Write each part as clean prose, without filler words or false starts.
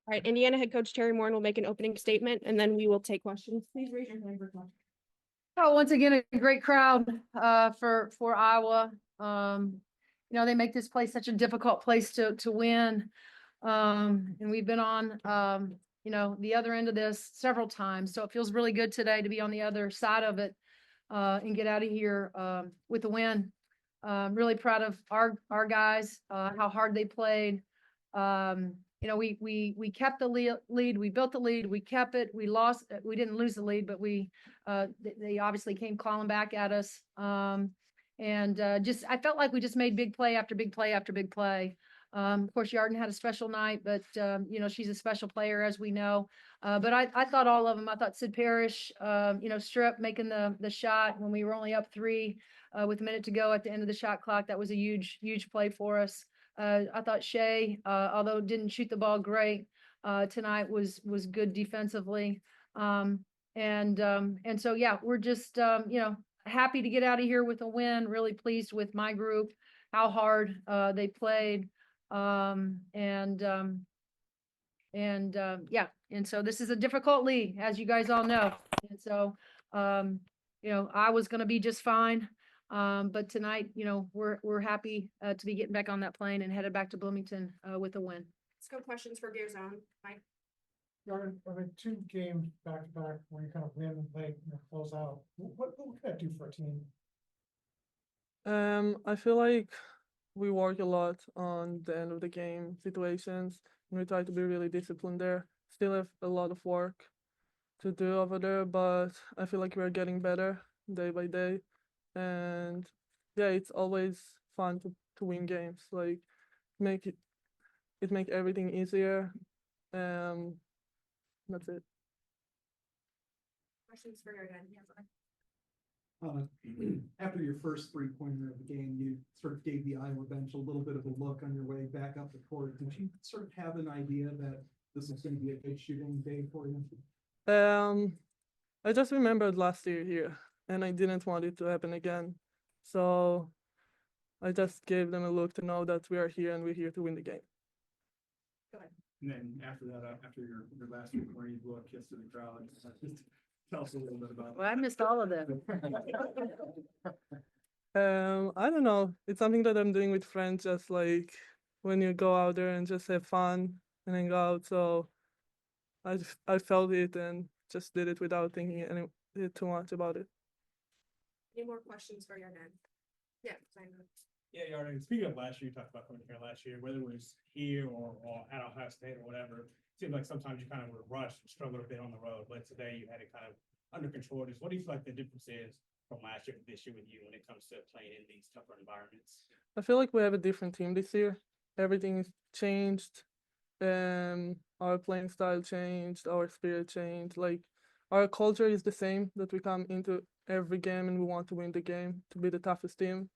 All right, Indiana head coach Terry Moore will make an opening statement, and then we will take questions. Please raise your hand for questions. Oh, once again, a great crowd for Iowa. They make this place such a difficult place to win. And we've been on the other end of this several times. So it feels really good today to be on the other side of it and get out of here with a win. Really proud of our guys, how hard they played. We kept the lead, we built the lead, we kept it, we didn't lose the lead, but they obviously came clawing back at us. I felt like we just made big play after big play after big play. Of course, Yarden had a special night, but she's a special player, as we know. But I thought all of them. I thought Sid Parrish, Strip making the shot when we were only up 3 with a minute to go at the end of the shot clock. That was a huge play for us. I thought Shea, although didn't shoot the ball great tonight, was good defensively. So yeah, we're just happy to get out of here with a win. Really pleased with my group, how hard they played. Yeah, and so this is a difficult league, as you guys all know. And so I was going to be just fine. But tonight, we're happy to be getting back on that plane and headed back to Bloomington with a win. Let's go questions for Gear Zone. Mike. Yarden, I mean, 2 games back to back where you kind of win late and close out. What can that do for a team? I feel like we work a lot on the end of the game situations, and we try to be really disciplined there. Still have a lot of work to do over there, but I feel like we're getting better day by day. And yeah, it's always fun to win games. Like make everything easier. That's it. Questions for your dad. After your first 3-pointer of the game, you sort of gave the Iowa bench a little bit of a look on your way back up the court. Did you sort of have an idea that this is going to be a big shooting day for you? I just remembered last year here, and I didn't want it to happen again. So I just gave them a look to know that we are here and we're here to win the game. Go ahead. And then after that, after your last 3-pointer, you blew a kiss to the crowd. Just tell us a little bit about Well, I missed all of them. I don't know. It's something that I'm doing with friends, just like when you go out there and just have fun and hang out. So I felt it and just did it without thinking too much about it. Any more questions for your dad? Yeah, Yeah, Yarden, speaking of last year, you talked about coming here last year, whether it was here or at Ohio State or whatever. It seemed like sometimes you kind of were rushed and struggled a bit on the road, but today you had it kind of under control. Just what do you feel like the difference is from last year to this year with you when it comes to playing in these tougher environments? I feel like we have a different team this year. Everything's changed. Our playing style changed, our spirit changed. Like our culture is the same, that we come into every game and we want to win the game, to be the toughest team.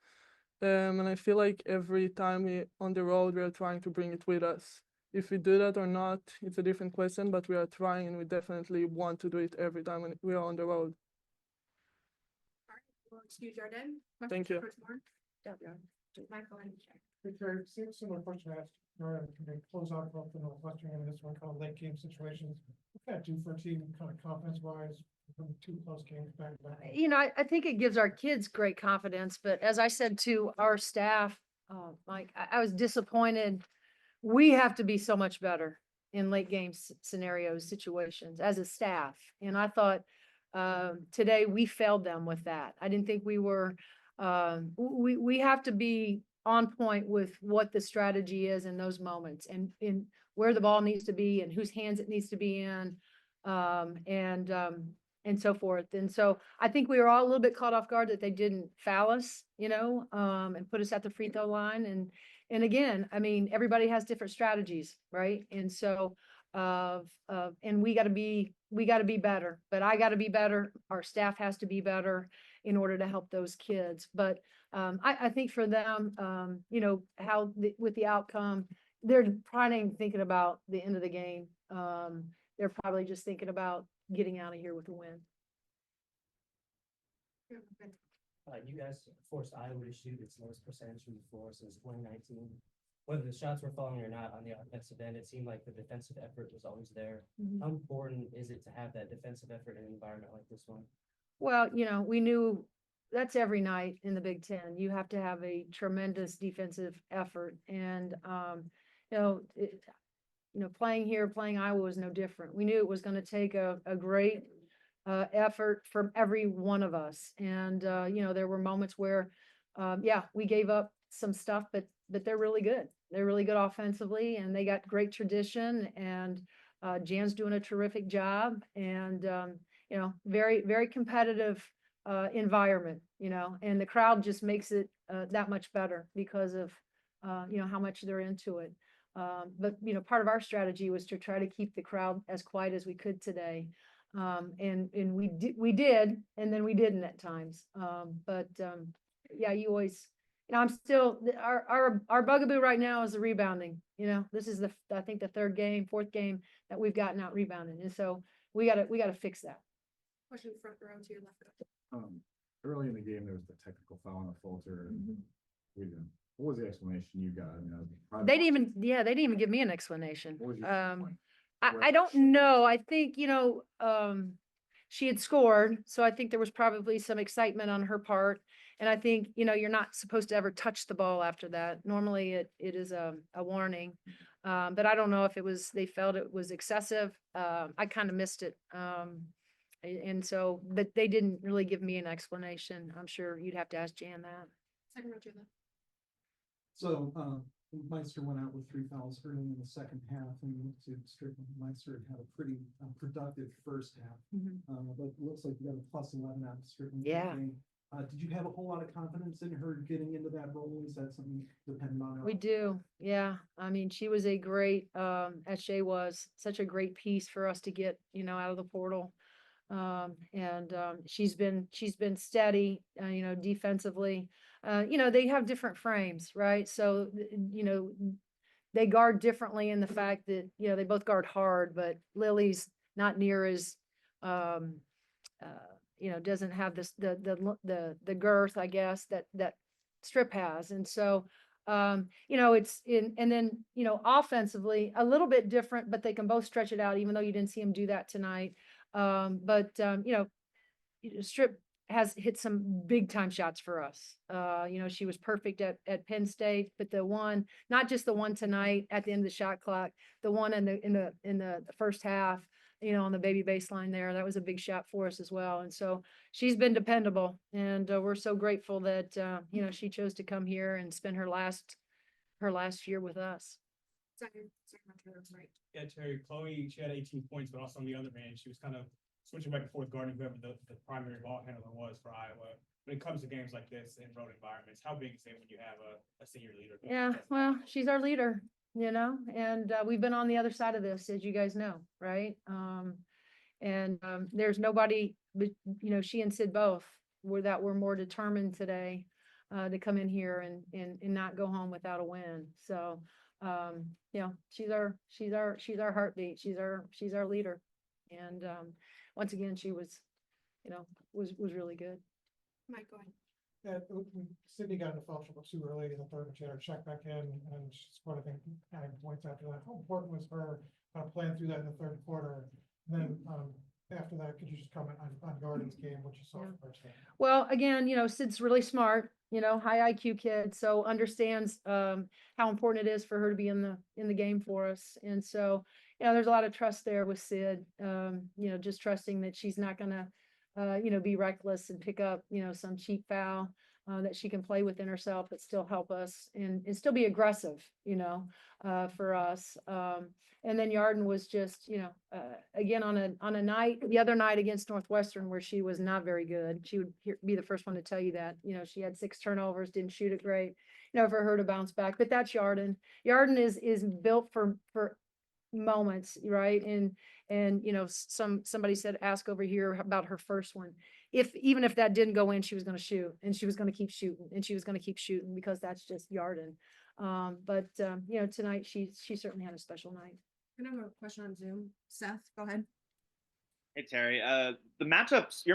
And I feel like every time we on the road, we are trying to bring it with us. If we do that or not, it's a different question, but we are trying and we definitely want to do it every time when we are on the road. All right, we'll excuse Yarden. Thank you. Michael and Jack. Victor, similar question I asked Yarden, can they close out both the Northwestern and this one kind of late game situations? What can that do for a team kind of confidence wise? 2 close games back to back. I think it gives our kids great confidence, but as I said to our staff, Mike, I was disappointed. We have to be so much better in late game scenarios, situations as a staff. And I thought today we failed them with that. I didn't think we were, we have to be on point with what the strategy is in those moments and in where the ball needs to be and whose hands it needs to be in. And so forth. And so I think we were all a little bit caught off guard that they didn't foul us, and put us at the free throw line. And again, I mean, everybody has different strategies, right? And so, and we got to be better, but I got to be better. Our staff has to be better in order to help those kids. But I think for them, with the outcome, they're probably thinking about the end of the game. They're probably just thinking about getting out of here with a win. You guys forced Iowa to shoot its lowest percentage from the floor since 2019. whether the shots were falling or not on the offensive end, it seemed like the defensive effort was always there. Mhm. How important is it to have that defensive effort in an environment like this one? Well, we knew that's every night in the Big Ten. You have to have a tremendous defensive effort. And, playing here, playing Iowa was no different. We knew it was going to take a great effort from every one of us. And, there were moments where, we gave up some stuff, but they're really good. They're really good offensively, and they got great tradition, and Jan's doing a terrific job, and, very, very competitive environment, and the crowd just makes it that much better because of, how much they're into it. But, part of our strategy was to try to keep the crowd as quiet as we could today. And we did, and then we didn't at times. You always, I'm still, our bugaboo right now is the rebounding. This is I think the fourth game that we've gotten out rebounding. And so we gotta fix that. Question front row to your left. Early in the game, there was the technical foul on the Fulter. And what was the explanation you got? They didn't even give me an explanation. What was your I don't know. I think, she had scored, so I think there was probably some excitement on her part. And I think, you're not supposed to ever touch the ball after that. Normally it is a warning. But I don't know if they felt it was excessive. I kind of missed it. And so, but they didn't really give me an explanation. I'm sure you'd have to ask Jan that. Second row to your left. So, Meister went out with 3 fouls early in the second half, and you looked to Strickland. Meister had a pretty productive first half. But it looks like you got a +11 out of Strickland. Yeah. Did you have a whole lot of confidence in her getting into that role? Is that something dependent on her? We do. Yeah. I mean, she was a great, as Shay was, such a great piece for us to get, out of the portal. She's been steady, defensively. They have different frames, right? So, they guard differently in the fact that, they both guard hard, but Lily's not near as, doesn't have this, the girth, I guess, that Strip has. And so, it's and then, offensively a little bit different, but they can both stretch it out, even though you didn't see him do that tonight. Strip has hit some big time shots for us. She was perfect at Penn State, but not just the one tonight at the end of the shot clock, the one in the first half, on the baby baseline there, that was a big shot for us as well. And so she's been dependable, and we're so grateful that, she chose to come here and spend her last year with us. Second row to your right. Yeah, Terry, Chloe, she had 18 points, but also on the other hand, she was kind of switching back and forth guarding whoever the primary ball handler was for Iowa. When it comes to games like this in road environments, how big is it when you have a senior leader? Yeah, well, she's our leader, and we've been on the other side of this, as you guys know, right? There's nobody, but she and Sid both were more determined today to come in here and not go home without a win. So, she's our heartbeat. She's our leader. And once again, she was really good. Mike, go ahead. Sydney got into foul trouble too early in the third, but she had her check back in, and she scored, I think, 9 points after that. How important was her playing through that in the third quarter? And then after that, could you just comment on Gordon's game, what you saw in the first half? Well, again, Sid's really smart, high IQ kid, so understands how important it is for her to be in the game for us. And so, there's a lot of trust there with Sid, just trusting that she's not gonna be reckless and pick up, some cheap foul, that she can play within herself, but still help us and still be aggressive, for us. And then Yarden was just, again, on a night, the other night against Northwestern, where she was not very good. She would be the first one to tell you that, she had 6 turnovers, didn't shoot it great, for her to bounce back, but that's Yarden. Yarden is built for moments, right? And somebody said, ask over here about her first one. Even if that didn't go in, she was going to shoot, and she was going to keep shooting, and she was going to keep shooting, because that's just Yarden. Tonight she certainly had a special night. I have a question on Zoom. Seth, go ahead. Hey, Terry. Your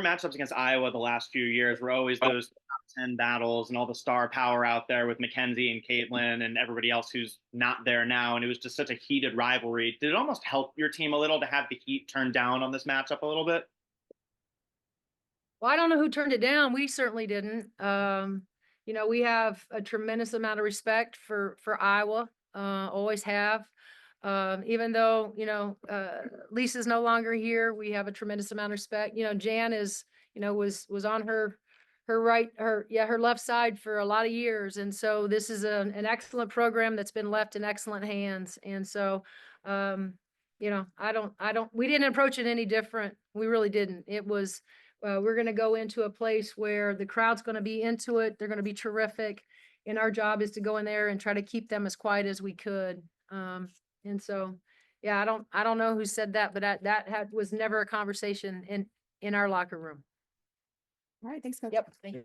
matchups against Iowa the last few years were always those 10 battles and all the star power out there with Mackenzie and Caitlin and everybody else who's not there now. And it was just such a heated rivalry. Did it almost help your team a little to have the heat turned down on this matchup a little bit? Well, I don't know who turned it down. We certainly didn't. You know, we have a tremendous amount of respect for Iowa, always have. Even though, you know, Lisa's no longer here, we have a tremendous amount of respect. You know, Jan is, you know, was on her left side for a lot of years. And so this is an excellent program that's been left in excellent hands. And so, you know, we didn't approach it any different. We really didn't. It was, we're going to go into a place where the crowd's going to be into it. They're going to be terrific. And our job is to go in there and try to keep them as quiet as we could. And so, yeah, I don't know who said that, but that was never a conversation in our locker room. All right, thanks, Coach. Yep. Thank you.